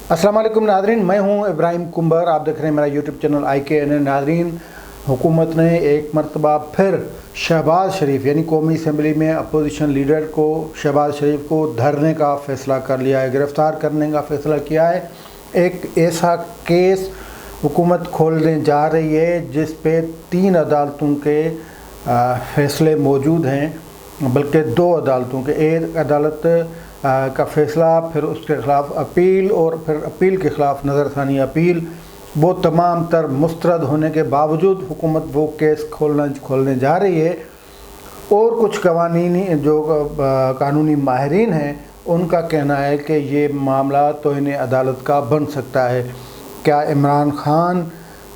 अस्सलाम वालेकुम नाज़रीन, मैं हूं इब्राहिम कुंबर। आप देख रहे हैं मेरा यूट्यूब चैनल IKNN। नाज़रीन, हुकूमत ने एक मरतबा फिर शहबाज शरीफ यानी कौमी असम्बली में अपोजिशन लीडर को शहबाज शरीफ को धरने का फ़ैसला कर लिया है, गिरफ़्तार करने का फ़ैसला किया है। एक ऐसा केस हुकूमत खोलने जा रही है जिस पे 3 अदालतों के फ़ैसले मौजूद हैं, बल्कि 2 अदालतों के। एक अदालत का फ़ैसला, फिर उसके ख़िलाफ़ अपील और फिर अपील के ख़िलाफ़ नज़रसानी अपील, वो तमाम तर मुस्तरद होने के बावजूद हुकूमत वो केस खोलने जा रही है। और कुछ कानूनी माहिरीन हैं, उनका कहना है कि ये मामला तौहीन अदालत का बन सकता है। क्या इमरान खान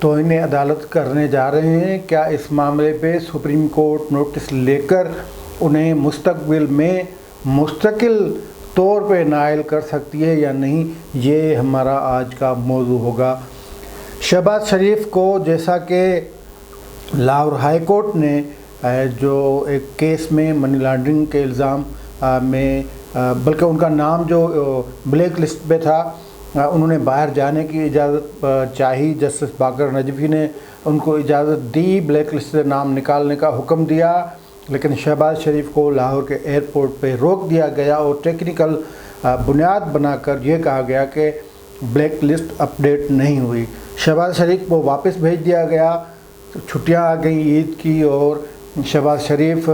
तौहीन अदालत करने जा रहे हैं? क्या इस मामले पे सुप्रीम कोर्ट नोटिस लेकर उन्हें मुस्तकबिल में मुस्तकिल तौर पे नाइल कर सकती है या नहीं? ये हमारा आज का मौजू होगा। शहबाज शरीफ को, जैसा कि लाहौर हाई कोर्ट ने जो एक केस में मनी लॉन्ड्रिंग के इल्ज़ाम में, बल्कि उनका नाम जो ब्लैक लिस्ट पे था, उन्होंने बाहर जाने की इजाज़त चाही। जस्टिस बाकर नजफी ने उनको इजाज़त दी, ब्लैक लिस्ट से नाम निकालने का हुक्म दिया, लेकिन शहबाज शरीफ को लाहौर के एयरपोर्ट पे रोक दिया गया और टेक्निकल बुनियाद बनाकर यह कहा गया कि ब्लैक लिस्ट अपडेट नहीं हुई। शहबाज शरीफ को वापस भेज दिया गया। तो छुट्टियां आ गई ईद की, और शहबाज शरीफ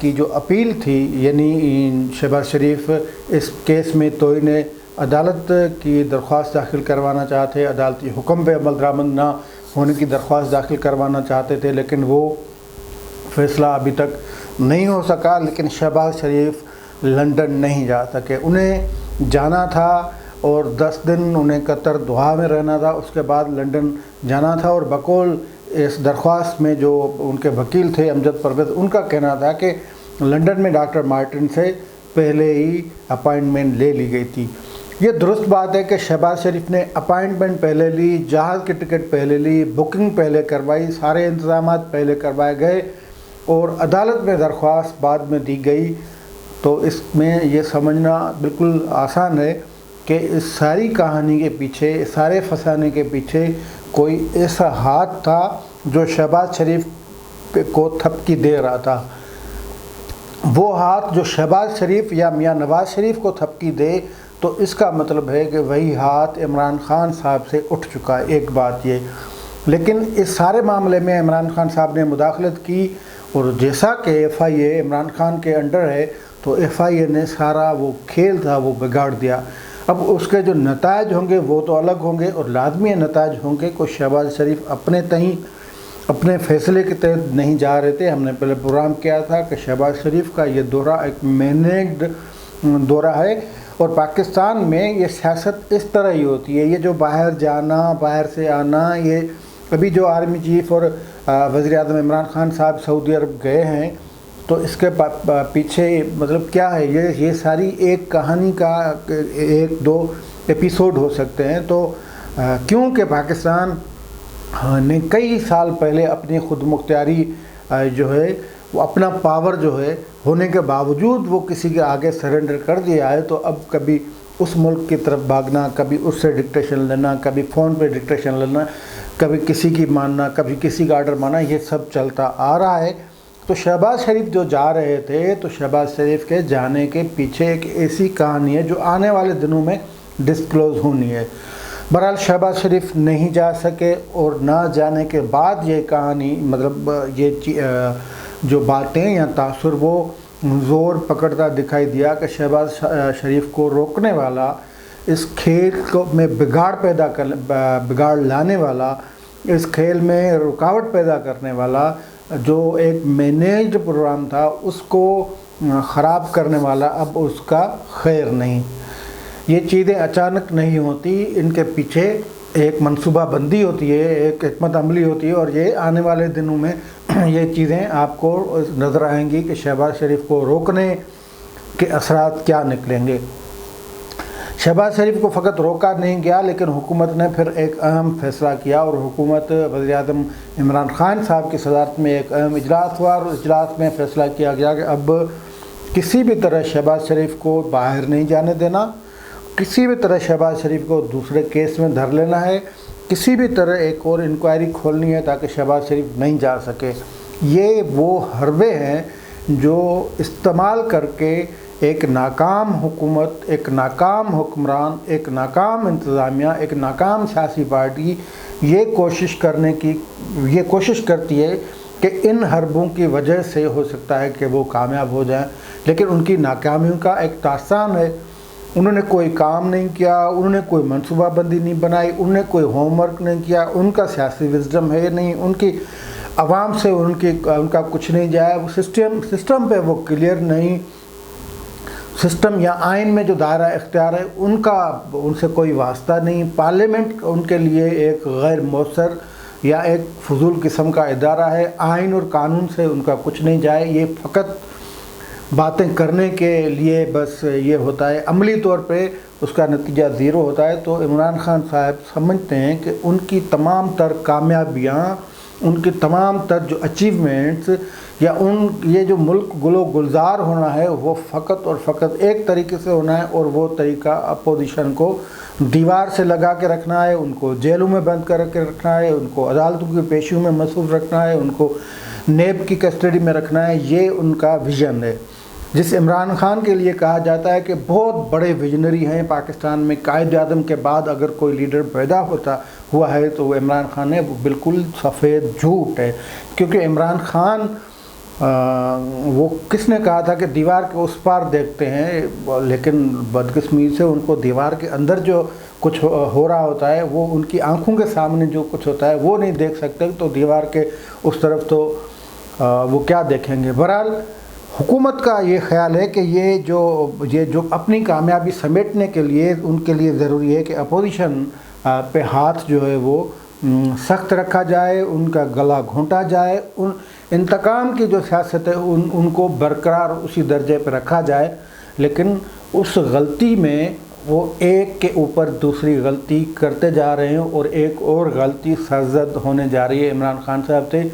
की जो अपील थी, यानी शहबाज शरीफ इस केस में तौहीन अदालत की दरख्वास्त दाखिल करवाना चाहते, अदालती हुक्म पे अमल दरामद ना होने की दरख्वास्त दाखिल करवाना चाहते थे, लेकिन वो फ़ैसला अभी तक नहीं हो सका। लेकिन शहबाज शरीफ लंदन नहीं जा सके। उन्हें जाना था और 10 दिन उन्हें कतर दोहा में रहना था, उसके बाद लंदन जाना था। और बकौल इस दरख्वास्त में जो उनके वकील थे अमजद परवेज़, उनका कहना था कि लंदन में डॉक्टर मार्टिन से पहले ही अपॉइंटमेंट ले ली गई थी। ये दुरुस्त बात है कि शहबाज शरीफ ने अपॉइंटमेंट पहले ली, जहाज़ की टिकट पहले ली, बुकिंग पहले करवाई, सारे इंतज़ाम पहले करवाए गए और अदालत में दरख्वास्त बाद में दी गई। तो इसमें ये समझना बिल्कुल आसान है कि इस सारी कहानी के पीछे, सारे फसाने के पीछे कोई ऐसा हाथ था जो शहबाज शरीफ को थपकी दे रहा था। वो हाथ जो शहबाज शरीफ या मियां नवाज शरीफ को थपकी दे, तो इसका मतलब है कि वही हाथ इमरान खान साहब से उठ चुका है। एक बात ये, लेकिन इस सारे मामले में इमरान खान साहब ने मुदाखलत की, और जैसा कि FIA इमरान खान के अंडर है, तो FIA ने सारा वो खेल था वो बिगाड़ दिया। अब उसके जो नतायज होंगे वो तो अलग होंगे, और लाजमी नतायज होंगे कि शहबाज शरीफ अपने फ़ैसले के तहत नहीं जा रहे थे। हमने पहले प्रोग्राम किया था कि शहबाज शरीफ का ये दौरा एक मैनेज्ड दौरा है, और पाकिस्तान में ये सियासत इस तरह ही होती है। ये जो बाहर जाना, बाहर से आना, ये अभी जो आर्मी चीफ और वज़ीर आज़म इमरान खान साहब सऊदी अरब गए हैं, तो इसके पीछे मतलब क्या है? ये सारी एक कहानी का 1-2 एपिसोड हो सकते हैं। तो क्योंकि पाकिस्तान ने कई साल पहले अपनी खुद मुख्तियारी जो है, वो अपना पावर जो है होने के बावजूद वो किसी के आगे सरेंडर कर दिया है, तो अब कभी उस मुल्क की तरफ भागना, कभी उससे डिक्टेशन लेना, कभी फ़ोन पे डिक्टेशन लेना, कभी किसी की मानना, कभी किसी का आर्डर मानना, ये सब चलता आ रहा है। तो शहबाज शरीफ जो जा रहे थे, तो शहबाज शरीफ के जाने के पीछे एक ऐसी कहानी है जो आने वाले दिनों में डिस्क्लोज़ होनी है। बहरहाल शहबाज शरीफ नहीं जा सके, और ना जाने के बाद ये कहानी, मतलब ये जो बातें या तासुर, वो ज़ोर पकड़ता दिखाई दिया कि शहबाज शरीफ को रोकने वाला, इस खेल को में बिगाड़ लाने वाला, इस खेल में रुकावट पैदा करने वाला, जो एक मैनेज्ड प्रोग्राम था उसको ख़राब करने वाला, अब उसका खैर नहीं। ये चीज़ें अचानक नहीं होती, इनके पीछे एक मंसूबा बंदी होती है, एक हिकमत अमली होती है, और ये आने वाले दिनों में ये चीज़ें आपको नज़र आएंगी कि शहबाज शरीफ को रोकने के असरात क्या निकलेंगे। शहबाज शरीफ को फ़कत रोका नहीं गया, लेकिन हुकूमत ने फिर एक अहम फ़ैसला किया, और हुकूमत वज़ीर आज़म इमरान खान साहब की सदारत में एक अहम इजलास हुआ, और इजलास में फ़ैसला किया गया कि अब किसी भी तरह शहबाज शरीफ को बाहर नहीं जाने देना, किसी भी तरह शहबाज शरीफ को दूसरे केस में धर लेना है, किसी भी तरह एक और इंक्वायरी खोलनी है ताकि शहबाज शरीफ नहीं जा सके। ये वो हरबे हैं जो इस्तेमाल करके एक नाकाम हुकूमत, एक नाकाम हुक्मरान, एक नाकाम इंतज़ामिया, एक नाकाम सियासी पार्टी ये कोशिश करती है कि इन हरबों की वजह से हो सकता है कि वो कामयाब हो जाएं, लेकिन उनकी नाकामियों का एक तासान है। उन्होंने कोई काम नहीं किया, उन्होंने कोई मनसूबाबंदी नहीं बनाई, उन्होंने कोई होमवर्क नहीं किया, उनका सियासी विज़डम है नहीं, उनकी आवाम से उनका कुछ नहीं जाए, वो सिस्टम पे वो क्लियर नहीं, सिस्टम या आइन में जो दायरा इख्तियार है उनसे कोई वास्ता नहीं, पार्लियामेंट उनके लिए एक गैर मौसर या एक फजूल किस्म का इदारा है, आइन और कानून से उनका कुछ नहीं जाए, ये फ़कत बातें करने के लिए बस ये होता है, अमली तौर पे उसका नतीजा ज़ीरो होता है। तो इमरान खान साहब समझते हैं कि उनकी तमाम तर कामयाबियाँ, उनकी तमाम तर जो अचीवमेंट्स या ये जो मुल्क गुलो गुलजार होना है वो फ़कत और फ़कत एक तरीके से होना है, और वो तरीका अपोजिशन को दीवार से लगा के रखना है, उनको जेलों में बंद कर के रखना है, उनको अदालतों की पेशियों में मसरूफ़ रखना है, उनको नेब की कस्टडी में रखना है। ये उनका विज़न है, जिस इमरान खान के लिए कहा जाता है कि बहुत बड़े विजनरी हैं। पाकिस्तान में कायद आज़म के बाद अगर कोई लीडर पैदा हुआ है तो वो इमरान खान है, वो बिल्कुल सफ़ेद झूठ है। क्योंकि इमरान खान वो किसने कहा था कि दीवार के उस पार देखते हैं, लेकिन बदकिस्मती से उनको दीवार के अंदर जो कुछ हो रहा होता है वो उनकी आंखों के सामने जो कुछ होता है वो नहीं देख सकते, तो दीवार के उस तरफ तो वो क्या देखेंगे। बहरहाल हुकूमत का ये ख्याल है कि ये जो अपनी कामयाबी समेटने के लिए उनके लिए ज़रूरी है कि अपोजिशन पे हाथ जो है वो सख्त रखा जाए, उनका गला घोंटा जाए, उन इंतकाम की जो सियासत है उनको बरकरार उसी दर्जे पर रखा जाए। लेकिन उस गलती में वो एक के ऊपर दूसरी गलती करते जा रहे हैं और एक और गलती सरजद होने जा रही है इमरान खान साहब से,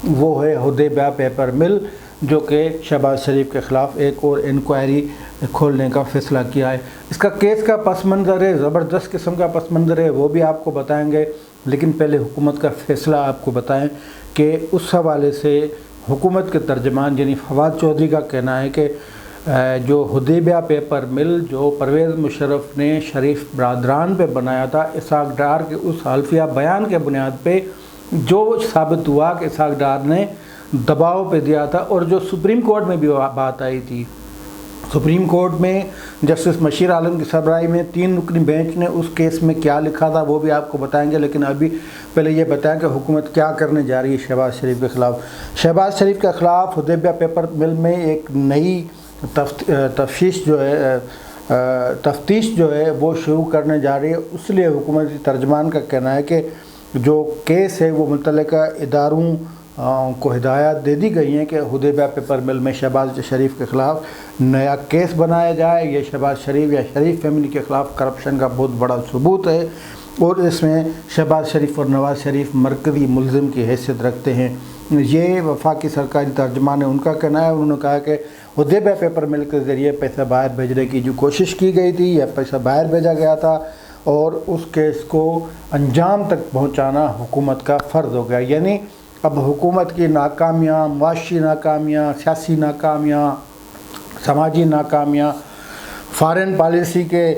वो है हुदैबिया पेपर मिल, जो कि शहबाज शरीफ के ख़िलाफ़ एक और इंक्वायरी खोलने का फ़ैसला किया है। इसका केस का पस मंज़र है, ज़बरदस्त किस्म का पस मंज़र है, वो भी आपको बताएंगे। लेकिन पहले हुकूमत का फ़ैसला आपको बताएं कि उस हवाले से हुकूमत के तर्जमान यानी फवाद चौधरी का कहना है कि जो हुदैबिया पेपर मिल जो परवेज़ मुशर्रफ ने शरीफ बरादरान पे बनाया था, इसहाक़ डार के उस हल्फिया बयान के बुनियाद पे जो साबित हुआ कि इसहाक़ डार ने दबाव पे दिया था, और जो सुप्रीम कोर्ट में भी बात आई थी। सुप्रीम कोर्ट में जस्टिस मशीर आलम की सरबराही में 3 रुकनी बेंच ने उस केस में क्या लिखा था वो भी आपको बताएंगे। लेकिन अभी पहले ये बताएं कि हुकूमत क्या करने जा रही है शहबाज शरीफ के ख़िलाफ़। शहबाज शरीफ के ख़िलाफ़ हुदैबिया पेपर मिल में एक नई तफ्तीश जो है वो शुरू करने जा रही है। इसलिए हुकूमती तर्जमान का कहना है कि जो केस है वो मुतल्लिका इदारों को हिदायत दे दी गई हैं कि हुदैबिया पेपर मिल में शहबाज शरीफ के ख़िलाफ़ नया केस बनाया जाए। ये शहबाज शरीफ या शरीफ फैमिली के ख़िलाफ़ करप्शन का बहुत बड़ा सबूत है, और इसमें शहबाज शरीफ और नवाज़ शरीफ मरकज़ी मुलज़िम की हैसियत रखते हैं। ये वफाकी सरकारी तर्जमान है, उनका कहना है। उन्होंने कहा कि हुदैबिया पेपर मिल के ज़रिए पैसा बाहर भेजने की जो कोशिश की गई थी या पैसा बाहर भेजा गया था, और उस केस को अंजाम तक पहुँचाना हुकूमत का फ़र्ज़ हो गया। यानी अब हुकूमत की नाकामियाँ, मुआशी नाकामियाँ, सियासी नाकामियाँ, समाजी नाकामियाँ, फ़ॉरेन पॉलिसी के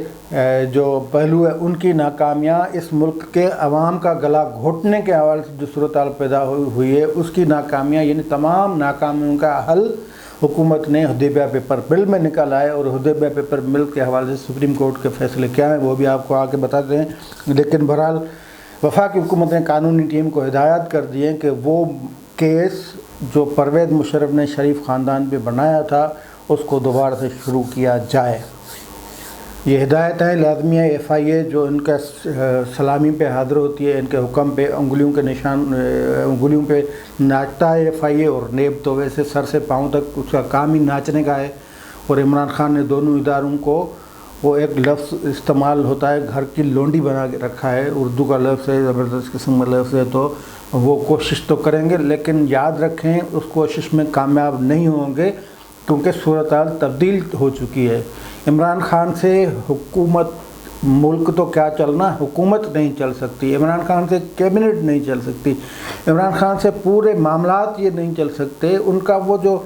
जो पहलू है उनकी नाकामियाँ, इस मुल्क के अवाम का गला घोटने के हवाले से जो सूरत हाल पैदा हुई है उसकी नाकामियाँ, यानी तमाम नाकामियों का हल हुकूमत ने हुदैबिया पेपर मिल में निकाला है। और हुदैबिया पेपर मिल के हवाले से सुप्रीम कोर्ट के फ़ैसले क्या हैं वो भी आपको आगे बताते हैं। लेकिन बहरहाल वफाकी हुकूमत ने कानूनी टीम को हिदायत कर दी है कि वो केस जो परवेज़ मुशर्रफ ने शरीफ ख़ानदान पे बनाया था उसको दोबारा से शुरू किया जाए। ये हिदायत है लाजमिया FIA जो इनका सलामी पे हाज़िर होती है, इनके हुक्म पे उंगलियों पे नाचता है FIA, और नेब तो वैसे सर से पाँव तक उसका काम ही नाचने का है। और इमरान खान ने दोनों इदारों को वो एक लफ्ज़ इस्तेमाल होता है घर की लोंडी बना के रखा है, उर्दू का लफ्ज़ है, ज़बरदस्त किस्म का लफ्ज़ है, तो वो कोशिश तो करेंगे लेकिन याद रखें उस कोशिश में कामयाब नहीं होंगे क्योंकि सूरत हाल तब्दील हो चुकी है। इमरान खान से हुकूमत ملک تو کیا چلنا، حکومت نہیں چل سکتی، عمران خان سے کیبنٹ نہیں چل سکتی، عمران خان سے پورے معاملات یہ نہیں چل سکتے۔ ان کا وہ جو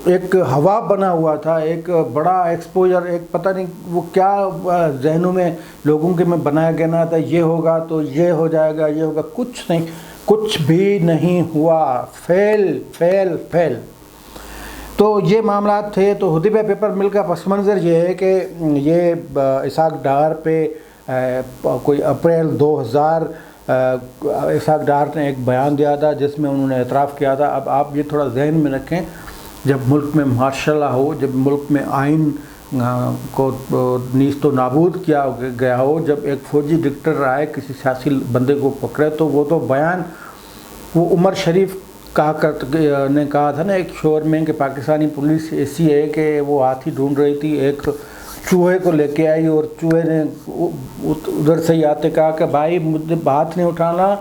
ایک ہوا بنا ہوا تھا، ایک بڑا ایکسپوجر، ایک پتہ نہیں وہ کیا ذہنوں میں لوگوں کے میں بنایا گیا تھا، یہ ہوگا تو یہ ہو جائے گا، یہ ہوگا، کچھ نہیں، کچھ بھی نہیں ہوا، فیل فیل فیل۔ تو یہ معاملات تھے۔ تو حدیبیہ پیپر مل کا پس منظر یہ ہے کہ یہ اسحاق ڈار پہ کوئی اپریل 2000 اسحاق ڈار نے ایک بیان دیا تھا جس میں انہوں نے اعتراف کیا تھا۔ اب آپ یہ تھوڑا ذہن میں رکھیں، جب ملک میں مارشل لا ہو، جب ملک میں آئین کو نیست و نابود کیا گیا ہو، جب ایک فوجی ڈکٹیٹر آئے کسی سیاسی بندے کو پکڑے، تو وہ تو بیان وہ عمر شریف نے کہا تھا نا ایک شور میں کہ پاکستانی پولیس ایسی ہے کہ وہ ہاتھی ڈھونڈ رہی تھی، ایک چوہے کو لے کے آئی اور چوہے نے ادھر سے ہی آتے کہا کہ بھائی مجھے ہاتھ نہیں اٹھانا،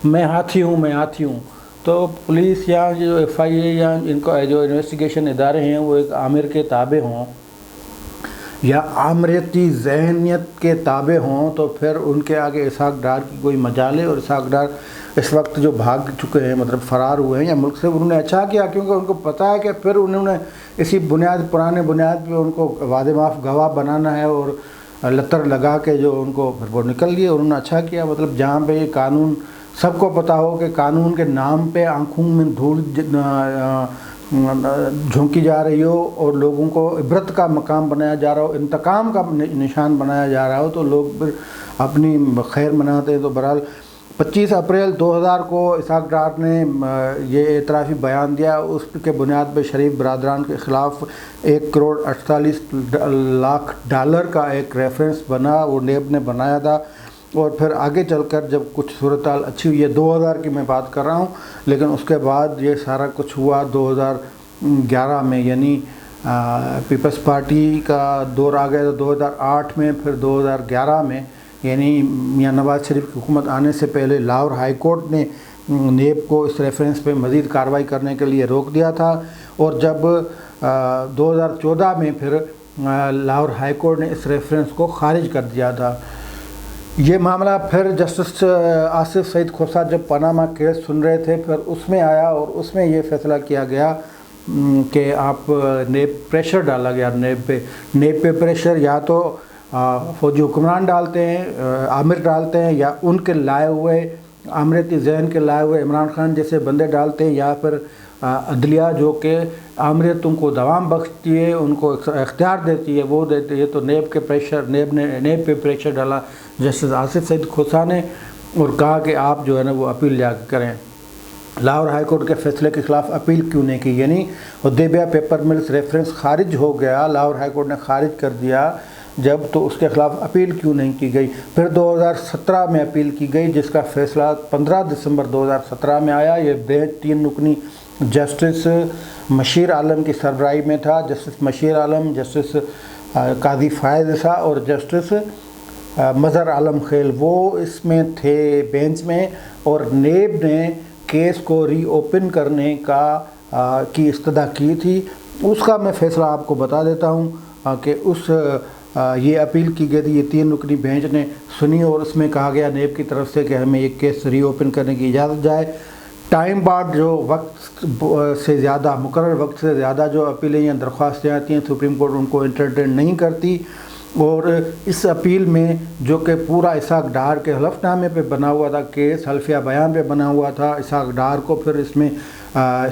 میں ہاتھی ہوں، میں ہاتھی ہوں۔ تو پولیس یا جو ایف آئی اے یا ان کا جو انویسٹیگیشن ادارے ہیں وہ ایک آمر کے تابع ہوں یا آمریتی ذہنیت کے تابع ہوں، تو پھر ان کے آگے اسحاق ڈار کی کوئی مجال ہے؟ اور اسحاق ڈار اس وقت جو بھاگ چکے ہیں، مطلب فرار ہوئے ہیں یا ملک سے، انہوں نے اچھا کیا کیونکہ ان کو پتہ ہے کہ پھر انہوں نے اسی پرانے بنیاد پہ ان کو وعدے معاف گواہ بنانا ہے اور لتر لگا کے جو ان کو پھر وہ نکل لیے۔ انہوں نے اچھا کیا، مطلب جہاں پہ یہ قانون سب کو پتہ ہو کہ قانون کے نام پہ آنکھوں میں دھول جھونکی جا رہی ہو اور لوگوں کو عبرت کا مقام بنایا جا رہا ہو، انتقام کا نشان بنایا جا رہا ہو، تو لوگ پھر اپنی خیر مناتے ہیں۔ تو بہرحال 25 اپریل 2000 کو اسحاق ڈار نے یہ اعترافی بیان دیا، اس کے بنیاد پہ شریف برادران کے خلاف $1.48 کروڑ کا ایک ریفرنس بنا، وہ نیب نے بنایا تھا۔ اور پھر آگے چل کر جب کچھ صورتحال اچھی ہوئی ہے، 2000 کی میں بات کر رہا ہوں، لیکن اس کے بعد یہ سارا کچھ ہوا 2011 میں، یعنی پیپلز پارٹی کا دور آ گیا 2008 میں، پھر 2011 میں، یعنی میاں نواز شریف کی حکومت آنے سے پہلے لاہور ہائی کورٹ نے نیب کو اس ریفرنس پہ مزید کارروائی کرنے کے لیے روک دیا تھا، اور جب 2014 میں پھر لاہور ہائی کورٹ نے اس ریفرنس کو خارج کر دیا تھا۔ یہ معاملہ پھر جسٹس آصف سعید کھوسہ جب پاناما کیس سن رہے تھے، پھر اس میں آیا اور اس میں یہ فیصلہ کیا گیا کہ آپ نیب پریشر ڈالا گیا نیب پہ پریشر یا تو فوجی حکمران ڈالتے ہیں، عامر ڈالتے ہیں، یا ان کے لائے ہوئے آمریتی ذہن کے لائے ہوئے عمران خان جیسے بندے ڈالتے ہیں، یا پھر عدلیہ جو کہ آمریتوں کو دوام بخشتی ہے، ان کو اختیار دیتی ہے، وہ دیتی ہے۔ تو نیب پہ پریشر ڈالا جسٹس آصف سعید کھوسہ نے اور کہا کہ آپ جو ہے نا وہ اپیل جا کے کریں۔ لاہور ہائی کورٹ کے فیصلے کے خلاف اپیل کیوں نہیں کی؟ یعنی حدیبیہ پیپر ملز ریفرنس خارج ہو گیا، لاہور ہائی کورٹ نے خارج کر دیا جب، تو اس کے خلاف اپیل کیوں نہیں کی گئی؟ پھر 2017 میں اپیل کی گئی جس کا فیصلہ 15 دسمبر 2017 میں آیا۔ یہ بینچ 3 رکنی جسٹس مشیر عالم کی سربراہی میں تھا، جسٹس مشیر عالم، جسٹس قاضی فائز عیسیٰ اور جسٹس مظہر عالم خیل، وہ اس میں تھے بینچ میں، اور نیب نے کیس کو ری اوپن کرنے کی استدعا کی تھی۔ اس کا میں فیصلہ آپ کو بتا دیتا ہوں کہ یہ اپیل کی گئی تھی، یہ 3 رکنی بینچ نے سنی، اور اس میں کہا گیا نیب کی طرف سے کہ ہمیں یہ کیس ری اوپن کرنے کی اجازت جائے۔ ٹائم بعد جو وقت سے زیادہ، مقرر وقت سے زیادہ جو اپیلیں یا درخواستیں آتی ہیں، سپریم کورٹ ان کو انٹرٹین نہیں کرتی، اور اس اپیل میں جو کہ پورا اسحاق ڈار کے حلف نامے پہ بنا ہوا تھا کیس، حلفیہ بیان پہ بنا ہوا تھا، اسحاق ڈار کو پھر اس میں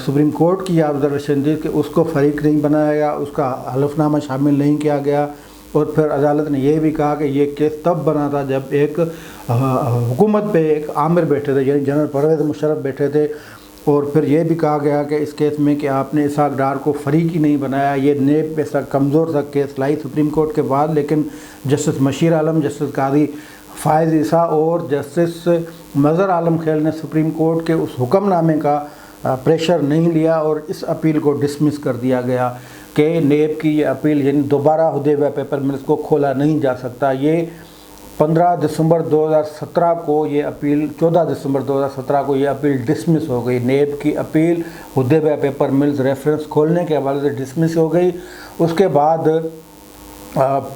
سپریم کورٹ کی آبزرویشن کہ اس کو فریق نہیں بنایا گیا، اس کا حلف نامہ شامل نہیں کیا گیا، اور پھر عدالت نے یہ بھی کہا کہ یہ کیس تب بنا تھا جب ایک حکومت پہ ایک آمر بیٹھے تھے، یعنی جنرل پرویز مشرف بیٹھے تھے، اور پھر یہ بھی کہا گیا کہ اس کیس میں کہ آپ نے اسحاق ڈار کو فریق ہی نہیں بنایا۔ یہ نیب پہ کمزور سا کیس لائی سپریم کورٹ کے بعد، لیکن جسٹس مشیر عالم، جسٹس قاضی فائز عیسیٰ اور جسٹس مظہر عالم خیل نے سپریم کورٹ کے اس حکم نامے کا پریشر نہیں لیا، اور اس اپیل کو ڈسمس کر دیا گیا کہ نیب کی یہ اپیل یعنی دوبارہ حدیبیہ پیپر ملز کو کھولا نہیں جا سکتا۔ یہ 15 دسمبر 2017 کو یہ اپیل 14 دسمبر 2017 کو یہ اپیل ڈسمس ہو گئی۔ نیب کی اپیل حدیبیہ پیپر ملز ریفرنس کھولنے کے حوالے سے ڈسمس ہو گئی۔ اس کے بعد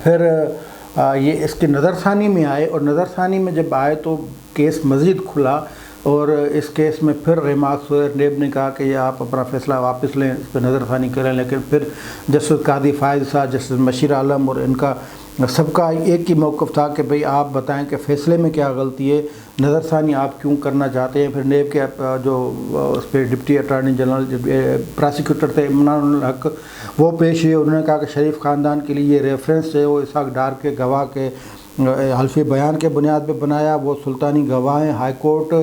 پھر یہ اس کی نظر ثانی میں آئے، اور نظر ثانی میں جب آئے تو کیس مزید کھلا، اور اس کیس میں پھر ریمارکس ہوئے۔ نیب نے کہا کہ یہ آپ اپنا فیصلہ واپس لیں، اس پہ نظر ثانی کریں، لیکن پھر جسٹس قاضی فائز صاحب، جسٹس مشیر عالم اور ان کا سب کا ایک ہی موقف تھا کہ بھئی آپ بتائیں کہ فیصلے میں کیا غلطی ہے، نظر ثانی آپ کیوں کرنا چاہتے ہیں۔ پھر نیب کے جو اس پہ ڈپٹی اٹارنی جنرل پراسیکیوٹر تھے امران الحق، وہ پیش ہوئے۔ انہوں نے کہا کہ شریف خاندان کے لیے یہ ریفرنس ہے، وہ اسحاق ڈار کے گواہ کے حلفی بیان کے بنیاد پہ بنایا، وہ سلطانی گواہ ہیں، ہائی کورٹ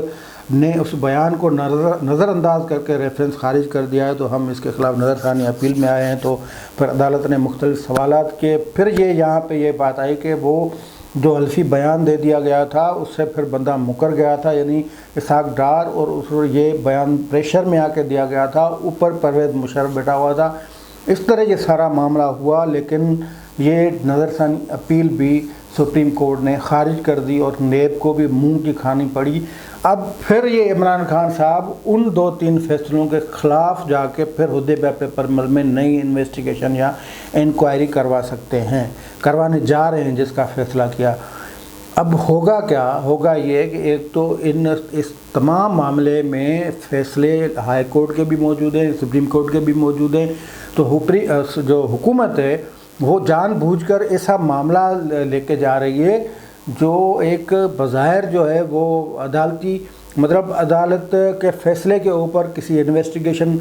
نے اس بیان کو نظر انداز کر کے ریفرنس خارج کر دیا ہے، تو ہم اس کے خلاف نظر ثانی اپیل میں آئے ہیں۔ تو پھر عدالت نے مختلف سوالات کے، پھر یہاں پہ یہ بات آئی کہ وہ جو حلفی بیان دے دیا گیا تھا اس سے پھر بندہ مکر گیا تھا، یعنی اسحاق ڈار، اور یہ بیان پریشر میں آ کے دیا گیا تھا، اوپر پرویز مشرف بیٹھا ہوا تھا۔ اس طرح یہ سارا معاملہ ہوا، لیکن یہ نظر ثانی اپیل بھی سپریم کورٹ نے خارج کر دی اور نیب کو بھی منہ کی کھانی پڑی۔ اب پھر یہ عمران خان صاحب ان 2-3 فیصلوں کے خلاف جا کے پھر عہدے پر عمل میں نئی انویسٹیگیشن یا انکوائری کروا سکتے ہیں، کروانے جا رہے ہیں، جس کا فیصلہ کیا۔ اب ہوگا کیا؟ ہوگا یہ کہ ایک تو اس تمام معاملے میں فیصلے ہائی کورٹ کے بھی موجود ہیں، سپریم کورٹ کے بھی موجود ہیں، تو جو حکومت ہے وہ جان بوجھ کر ایسا معاملہ لے کے جا رہی ہے جو ایک بظاہر جو ہے وہ عدالتی، مطلب عدالت کے فیصلے کے اوپر کسی انویسٹیگیشن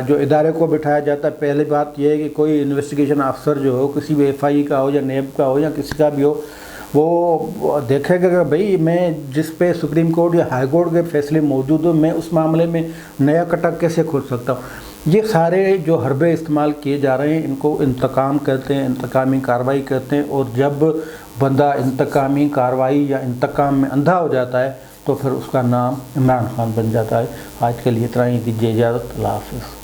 جو ادارے کو بٹھایا جاتا ہے۔ پہلی بات یہ ہے کہ کوئی انویسٹیگیشن افسر جو ہو، کسی بھی ایف آئی کا ہو یا نیب کا ہو یا کسی کا بھی ہو، وہ دیکھے گا کہ بھئی میں جس پہ سپریم کورٹ یا ہائی کورٹ کے فیصلے موجود ہوں، میں اس معاملے میں نیا کٹا کیسے کھول سکتا ہوں۔ یہ سارے جو حربے استعمال کیے جا رہے ہیں، ان کو انتقام کہتے ہیں، انتقامی کارروائی کہتے ہیں، اور جب بندہ انتقامی کارروائی یا انتقام میں اندھا ہو جاتا ہے تو پھر اس کا نام عمران خان بن جاتا ہے۔ آج کے لیے اتنا ہی، دیجیے اجازت، اللہ حافظ۔